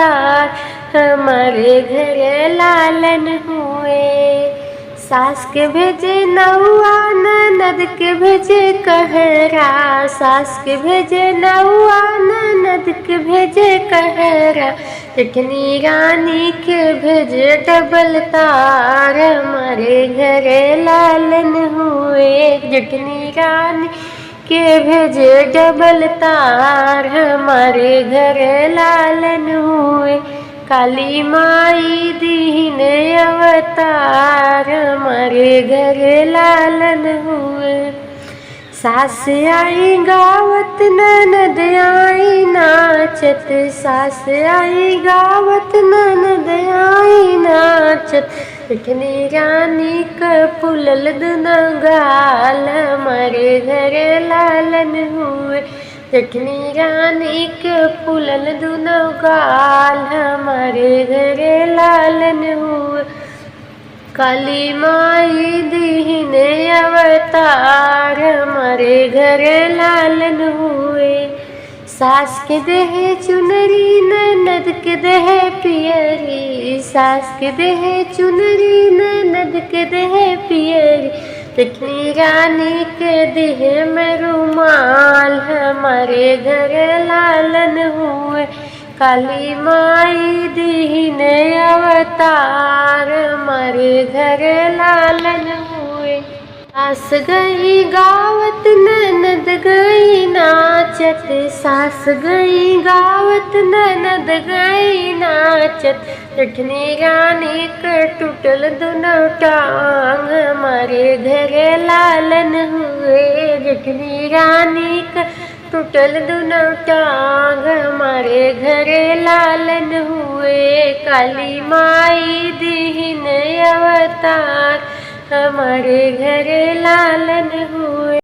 अवतार हमारे घर लालन हुए। सास के भेजे नौआ ननद के भेजे कहरा, सास के भेजे नौआ ननद के भेजे कहरा, जेठनी रानी के भेजे डबल तार हमारे घर लालन हुए। जेठनी रानी के भेजे डबल तार हमारे घर लालन हुए। काली माई दीन अवतार हमारे घर लालन हुए। सास आई गावत ननद आई नाचत, सास आई गावत ननद आई नाचत, जेठनी रानी का फूलल दुनो गाल हमारे घर लालन हुए। जेठनी रानी के फूलल दुनो गाल हमारे घर लालन हुए। काली माई दीन अवतार हमारे घर लालन हुए। सास के देहे चुनरी ननद के देहे पियरी, सास के देहे चुनरी ननद के देहे पियरी, जेठनी रानी के देह में रुमाल हमारे घर लालन हुए। काली माई दीन अवतार हमारे घर लालन हुए। सास गई गावत ननद गई नाचत, सास गई गावत ननद गई नाचत, जेठनी रानी का टूटल दुनो टांग हमारे घर लालन हुए। जेठनी रानी का टूटल दुनो टांग हमारे घर लालन हुए। काली माई दीन अवतार हमारे घर लालन हुए।